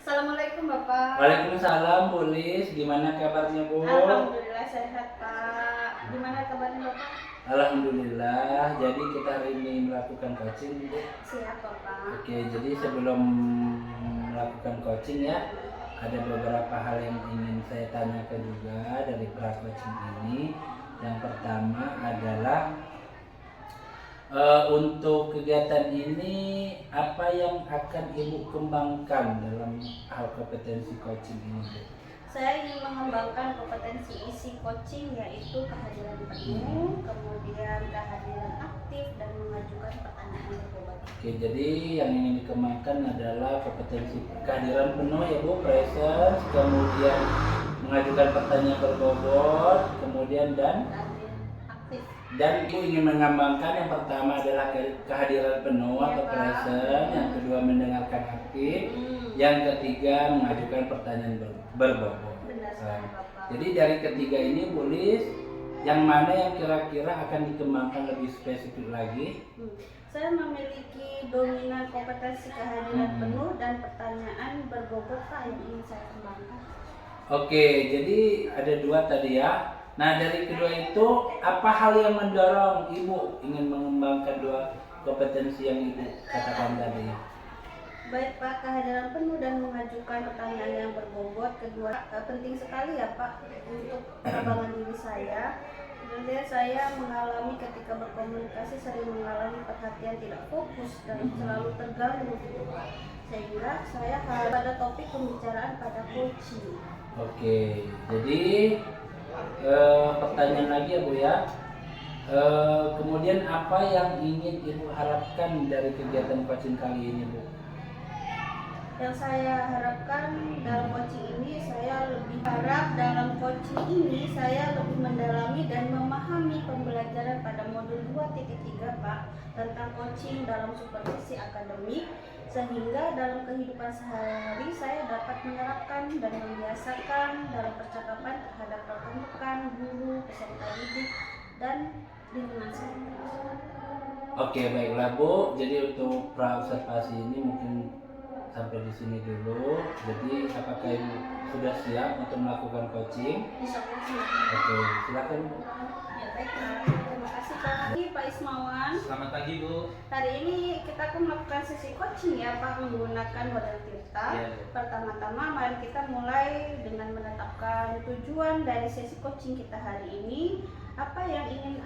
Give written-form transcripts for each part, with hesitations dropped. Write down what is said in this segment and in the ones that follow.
Assalamualaikum Bapak. Waalaikumsalam, Bu Lis. Gimana kabarnya, Bu? Alhamdulillah sehat Pak. Gimana kabarnya Bapak? Alhamdulillah. Jadi kita hari ini melakukan coaching, Bu. Siap Bapak. Oke, jadi sebelum melakukan coaching ya, ada beberapa hal yang ingin saya tanyakan juga dari pra coaching ini. Yang pertama adalah untuk kegiatan ini apa yang akan Ibu kembangkan dalam hal kompetensi coaching ini, Bu? Saya ingin mengembangkan kompetensi isi coaching yaitu kehadiran penuh, kemudian kehadiran aktif dan mengajukan pertanyaan berbobot. Oke, jadi yang ingin dikembangkan adalah kompetensi kehadiran penuh ya Bu, presence, kemudian mengajukan pertanyaan berbobot, kemudian dan Kehadiran aktif. Ibu ingin mengembangkan yang pertama adalah kehadiran penuh Iya, atau Pak. present, yang kedua mendengarkan aktif, yang ketiga mengajukan pertanyaan berbobot. Benar sekali Bapak. Jadi dari ketiga ini Bu Lis, yang mana yang kira-kira akan dikembangkan lebih spesifik lagi? Saya memiliki dominan kompetensi kehadiran Hmm. penuh dan pertanyaan berbobot Pak yang ingin saya kembangkan. Oke, jadi ada dua tadi ya. Nah, dari kedua itu, apa hal yang mendorong Ibu ingin mengembangkan dua kompetensi yang Ibu katakan tadi? Baik Pak, kehadiran penuh dan mengajukan pertanyaan yang berbobot. Kedua, penting sekali ya Pak untuk pengembangan diri saya. Kemudian saya mengalami ketika berkomunikasi sering mengalami perhatian tidak fokus dan selalu terganggu gitu Pak. Sehingga saya harus pada topik pembicaraan pada coaching. Oke, jadi pertanyaan lagi ya Bu ya. Kemudian apa yang ingin Ibu harapkan dari kegiatan coaching kali ini Bu? Yang saya harapkan dalam coaching ini, saya lebih harap dalam coaching ini saya lebih mendalami dan memahami pembelajaran pada modul 2.3 Pak tentang coaching dalam supervisi akademik, sehingga dalam kehidupan sehari-hari saya dapat menerapkan dan membiasakan dalam percakapan terhadap rekan-rekan, guru, peserta didik, dan lingkungan sekitar. Oke, baiklah Bu. Jadi untuk pra observasi ini mungkin sampai di sini dulu. Jadi apakah Ibu sudah siap untuk melakukan coaching? Bisa coaching. Oke, silakan Bu. Ya baik Pak, terima kasih Pak. Pak Ismawan. Selamat pagi Bu. Hari ini kita akan melakukan sesi coaching ya Pak menggunakan model Tirta. Iya, Bu. Pertama-tama mari kita mulai dengan menetapkan tujuan dari sesi coaching kita hari ini. Apa yang ingin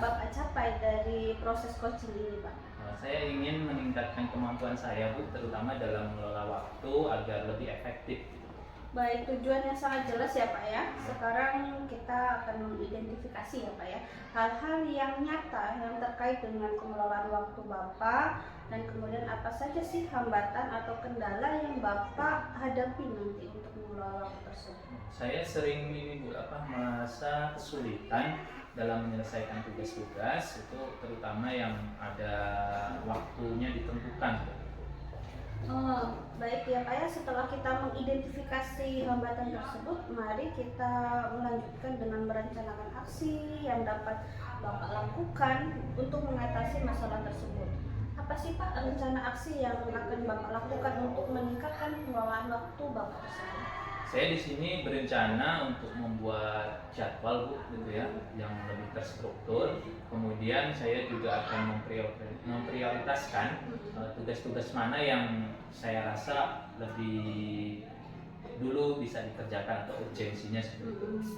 Bapak capai dari proses coaching ini Pak? Saya ingin meningkatkan kemampuan saya Bu, terutama dalam mengelola waktu agar lebih efektif. Baik, tujuannya sangat jelas ya Pak ya. Sekarang kita akan mengidentifikasi ya Pak ya hal-hal yang nyata yang terkait dengan pengelolaan waktu Bapak, dan kemudian apa saja sih hambatan atau kendala yang Bapak hadapi nanti untuk mengelola waktu tersebut. Saya sering merasa kesulitan dalam menyelesaikan tugas-tugas itu, terutama yang ada waktunya ditentukan. Baik ya Pak ya, setelah kita mengidentifikasi hambatan tersebut, mari kita melanjutkan dengan merencanakan aksi yang dapat Bapak lakukan untuk mengatasi masalah tersebut. Apa sih Pak rencana aksi yang akan Bapak lakukan untuk meningkatkan pengelolaan waktu Bapak tersebut? Saya di sini berencana untuk membuat jadwal Bu, gitu ya, yang lebih terstruktur. Kemudian saya juga akan memprioritaskan tugas-tugas mana yang saya rasa lebih dulu bisa dikerjakan atau urgensinya seperti itu.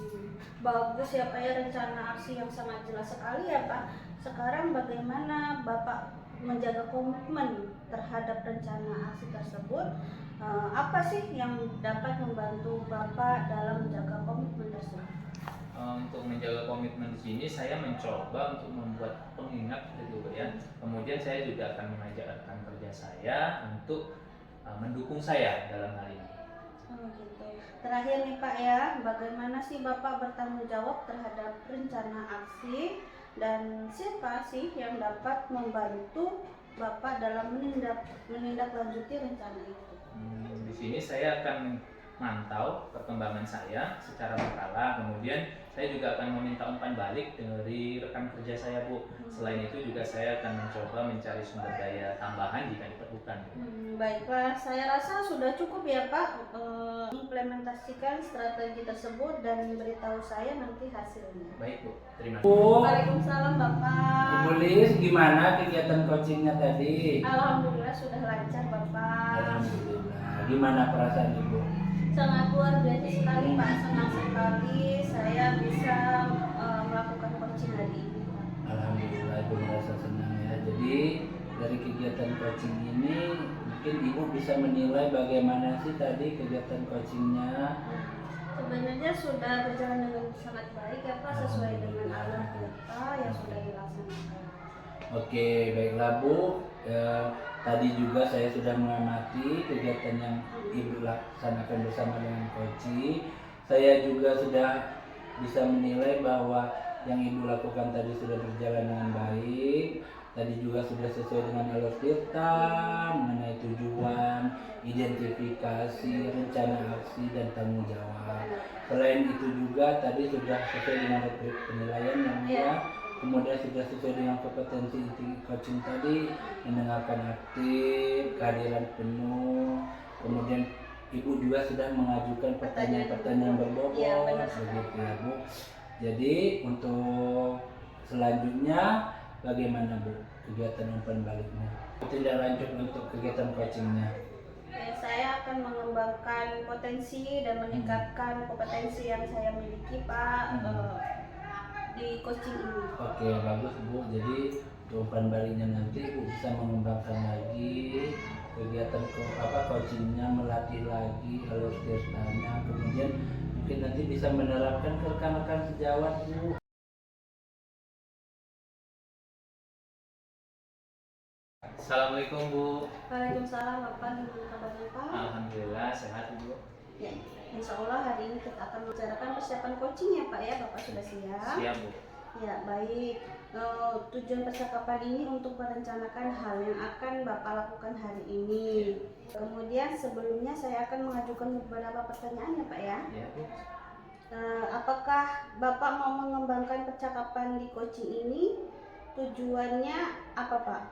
Bagus ya Pak ya, rencana aksi yang sangat jelas sekali ya Pak. Sekarang bagaimana Bapak menjaga komitmen terhadap rencana aksi tersebut? Apa sih yang dapat membantu Bapak dalam menjaga komitmen tersebut? Untuk menjaga komitmen di sini saya mencoba untuk membuat pengingat gitu ya. Kemudian saya juga akan mengajak rekan kerja saya untuk mendukung saya dalam hal ini. Gitu. Terakhir nih Pak ya, bagaimana sih Bapak bertanggung jawab terhadap rencana aksi, dan siapa sih yang dapat membantu Bapak dalam menindaklanjuti rencana itu? Di sini saya akan mantau perkembangan saya secara berkala. Kemudian saya juga akan meminta umpan balik dari rekan kerja saya, Bu. Selain itu juga saya akan mencoba mencari sumber daya tambahan jika diperlukan. Baiklah, saya rasa sudah cukup ya Pak implementasikan strategi tersebut dan beritahu saya nanti hasilnya. Baik, Bu. Terima kasih. Bu, Waalaikumsalam Bapak. Ibu Lis, gimana kegiatan coachingnya tadi? Alhamdulillah sudah lancar Bapak. Alhamdulillah. Gimana perasaan Ibu? Sangat luar biasa sekali Pak, senang sekali saya bisa melakukan coaching hari ini Pak. Alhamdulillah Ibu merasa senang ya. Jadi dari kegiatan coaching ini mungkin Ibu bisa menilai bagaimana sih tadi kegiatan coachingnya. Sebenarnya sudah berjalan dengan sangat baik ya Pak, sesuai dengan alur kita yang sudah dilaksanakan. Oke, baiklah Bu. Tadi juga saya sudah mengamati kegiatan yang Ibu laksanakan bersama dengan coaching. Saya juga sudah bisa menilai bahwa yang Ibu lakukan tadi sudah berjalan dengan baik. Tadi juga sudah sesuai dengan alur kita, mengenai tujuan, identifikasi, rencana aksi, dan tanggung jawab. Selain itu juga tadi sudah sesuai dengan penilaian yang dia, kemudian sudah sesuai dengan kompetensi inti coaching tadi, mendengarkan aktif, kehadiran penuh, kemudian Ibu juga sudah mengajukan pertanyaan-pertanyaan berbobot, begitu ya Bu. Jadi untuk selanjutnya bagaimana Bu kegiatan umpan baliknya? Tindak lanjut untuk kegiatan coachingnya. Saya akan mengembangkan potensi dan meningkatkan kompetensi yang saya miliki Pak di coaching ini. Oke, bagus Bu. Jadi untuk umpan baliknya nanti Ibu bisa mengembangkan lagi kegiatan coachingnya, melatih lagi alur tirtanya, kemudian mungkin nanti bisa menerapkan ke rekan-rekan sejawat Bu. Assalamualaikum, Bu. Waalaikumsalam Bapak, gimana kabarnya Pak? Alhamdulillah sehat, Bu. Ya, insya Allah hari ini kita akan membicarakan persiapan coaching ya Pak ya, Bapak sudah siap? Siap, Bu. Ya baik, tujuan percakapan ini untuk merencanakan hal yang akan Bapak lakukan hari ini. Kemudian sebelumnya saya akan mengajukan beberapa pertanyaan ya Pak ya. Ya, Bu. Apakah Bapak mau mengembangkan percakapan di coaching ini? Tujuannya apa Pak?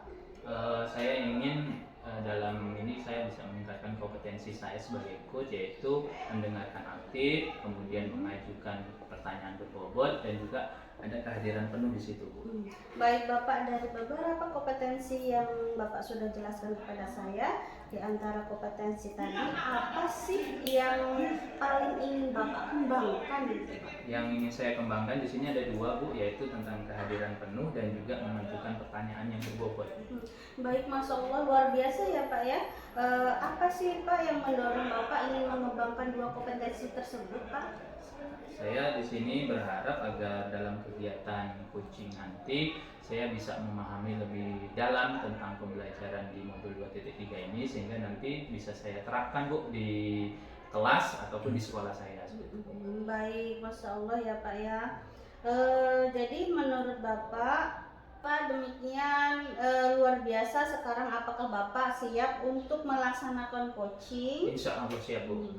Saya ingin dalam ini saya bisa meningkatkan kompetensi saya sebagai coach, yaitu mendengarkan aktif, kemudian mengajukan pertanyaan berbobot, dan juga ada kehadiran penuh di situ, Bu. Baik Bapak, dari beberapa kompetensi yang Bapak sudah jelaskan kepada saya, di antara kompetensi tadi apa sih yang paling ingin Bapak kembangkan gitu Pak? Yang ingin saya kembangkan di sini ada dua, Bu, yaitu tentang kehadiran penuh dan juga mengajukan pertanyaan yang berbobot. Baik, Masya Allah, luar biasa ya Pak ya. Apa sih Pak yang mendorong Bapak ingin mengembangkan dua kompetensi tersebut Pak? Saya di sini berharap agar dalam kegiatan coaching nanti saya bisa memahami lebih dalam tentang pembelajaran di modul 2.3 ini, sehingga nanti bisa saya terapkan, Bu, di kelas ataupun di sekolah saya. Baik, Masya Allah ya Pak ya. Jadi menurut Bapak demikian luar biasa. Sekarang apakah Bapak siap untuk melaksanakan coaching? Insya Allah siap, Bu.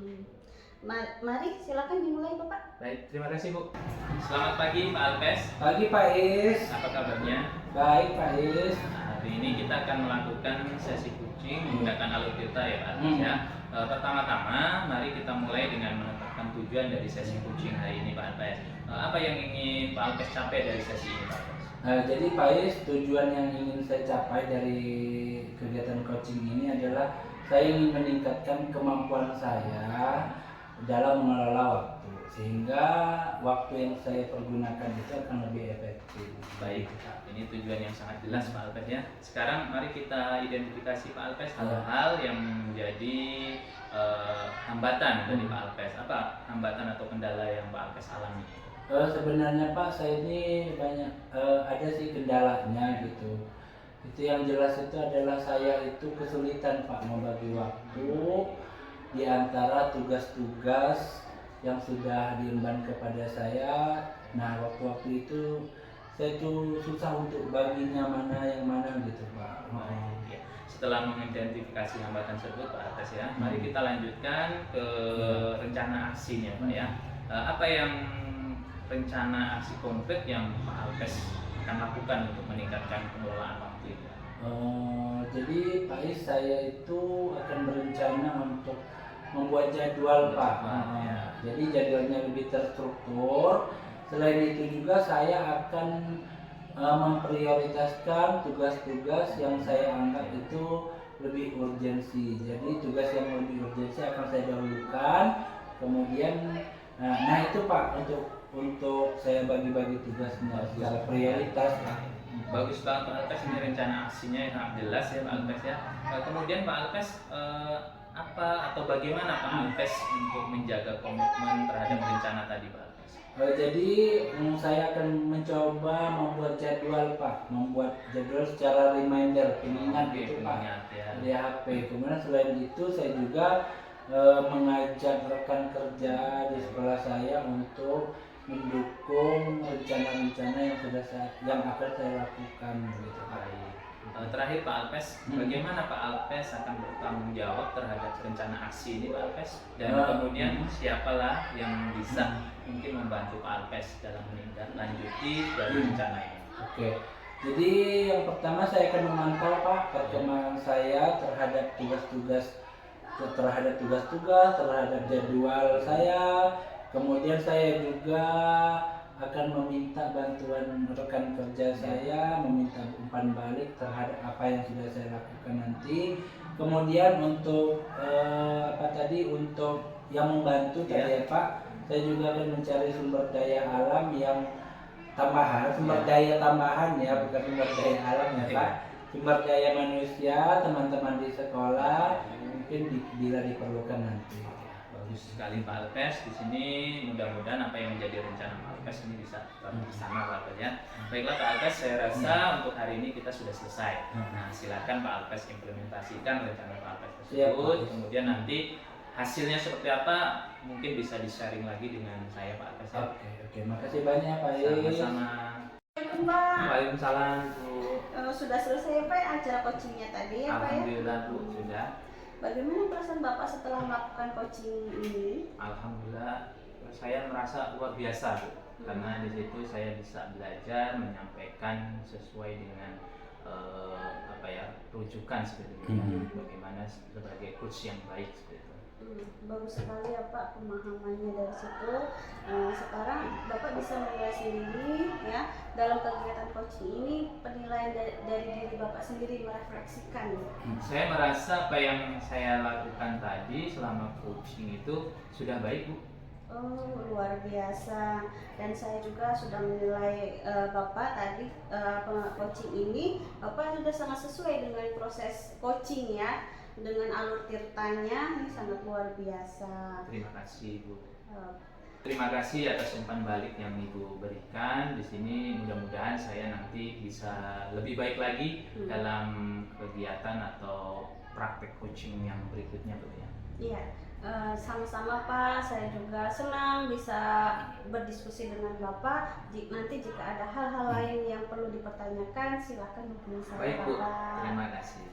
Mari silakan dimulai Bapak. Baik, terima kasih, Bu. Selamat pagi Pak Alpes. Pagi Pak Is. Apa kabarnya? Baik Pak Is. Hari ini kita akan melakukan sesi coaching menggunakan alur kita ya Pak Alpes ya. Pertama-tama mari kita mulai dengan menetapkan tujuan dari sesi coaching hari ini Pak Alpes. Apa yang ingin Pak Alpes capai dari sesi ini Pak Alpes? Jadi Pak Is, tujuan yang ingin saya capai dari kegiatan coaching ini adalah saya ingin meningkatkan kemampuan saya dalam mengelola waktu, sehingga waktu yang saya pergunakan itu akan lebih efektif. Baik, ini tujuan yang sangat jelas Pak Alpes ya. Sekarang mari kita identifikasi Pak Alpes hal-hal yang menjadi hambatan dari Pak Alpes. Apa hambatan atau kendala yang Pak Alpes alami? Sebenarnya Pak, saya ini banyak ada sih kendalanya gitu. Itu yang jelas itu adalah saya itu kesulitan Pak membagi waktu di antara tugas-tugas yang sudah diemban kepada saya. Nah, waktu-waktu itu saya tuh susah untuk baginya mana yang mana gitu Pak. Ya. setelah mengidentifikasi hambatan tersebut Pak Alkes ya, mari kita lanjutkan ke rencana aksinya Pak ya. Apa yang rencana aksi konkret yang Pak Alkes akan lakukan untuk meningkatkan pengelolaan waktu ini? Jadi Pak Is, saya itu akan berencana untuk membuat jadwal Pak. Ya. Jadi jadwalnya lebih terstruktur. Selain itu juga saya akan memprioritaskan tugas-tugas yang saya anggap itu lebih urgensi. Jadi tugas yang lebih urgensi akan saya dahulukan. Kemudian, nah itu Pak untuk saya bagi-bagi tugasnya secara prioritas. Bagus banget Pak Alkes, ini rencana aksinya yang sangat jelas ya Pak Alkes ya. Kemudian Pak Alkes, apa atau bagaimana Pak Alkes untuk menjaga komitmen terhadap rencana tadi Pak Alkes? Jadi saya akan mencoba membuat jadwal Pak, membuat jadwal secara reminder, pengingat gitu Pak, ya. di HP. Kemudian selain itu saya juga mengajak rekan kerja di sekolah saya untuk mendukung rencana-rencana yang akan saya lakukan gitu Pak. Terakhir Pak Alkes, bagaimana Pak Alkes akan bertanggung jawab terhadap rencana aksi ini Pak Alkes? Dan kemudian siapalah yang bisa mungkin membantu Pak Alkes dalam menindaklanjuti dari rencana ini? Oke, jadi yang pertama saya akan memantau Pak perkembangan saya terhadap tugas-tugas, terhadap jadwal saya. Kemudian saya juga akan meminta bantuan rekan kerja saya, meminta umpan balik terhadap apa yang sudah saya lakukan nanti. Kemudian untuk untuk yang membantu tadi ya Pak, saya juga akan mencari sumber daya alam yang tambahan, sumber daya tambahan ya, bukan sumber daya alam ya Pak, sumber daya manusia, teman-teman di sekolah mungkin bila diperlukan nanti. Bagus sekali Pak Alkes. Di sini mudah-mudahan apa yang menjadi rencana Pak Alkes ini bisa terlaksana Pak Alkes ya. Baiklah Pak Alkes, saya rasa untuk hari ini kita sudah selesai. Nah, silakan Pak Alkes implementasikan rencana Pak Alkes tersebut. Kemudian nanti hasilnya seperti apa mungkin bisa di-sharing lagi dengan saya Pak Alkes ya. Oke, makasih banyak Pak Is. Sama-sama. Assalamualaikum Pak. Waalaikumsalam Bu. Sudah selesai Pak acara coachingnya tadi ya Pak ya? Alhamdulillah Bu, sudah. Bagaimana perasaan Bapak setelah melakukan coaching ini? Alhamdulillah, saya merasa luar biasa Bu. Karena di situ saya bisa belajar menyampaikan sesuai dengan rujukan seperti itu. Bagaimana sebagai coach yang baik seperti itu. Bagus sekali ya Pak pemahamannya dari situ. Sekarang Bapak bisa menilai sendiri ya dalam kegiatan coaching ini, penilaian dari diri Bapak sendiri merefleksikan. Saya merasa apa yang saya lakukan tadi selama coaching itu sudah baik Bu. Oh, luar biasa. Dan saya juga sudah menilai Bapak tadi coaching ini, Bapak sudah sangat sesuai dengan proses coaching ya, dengan alur tirtanya ini sangat luar biasa. Terima kasih Bu. Terima kasih atas umpan balik yang Ibu berikan di sini. Mudah-mudahan saya nanti bisa lebih baik lagi dalam kegiatan atau praktek coaching yang berikutnya Bu ya. Iya, sama-sama Pak. Saya juga senang bisa berdiskusi dengan Bapak. Nanti jika ada hal-hal lain yang perlu dipertanyakan, silakan hubungi saya Baik Bu, Bapak. terima kasih.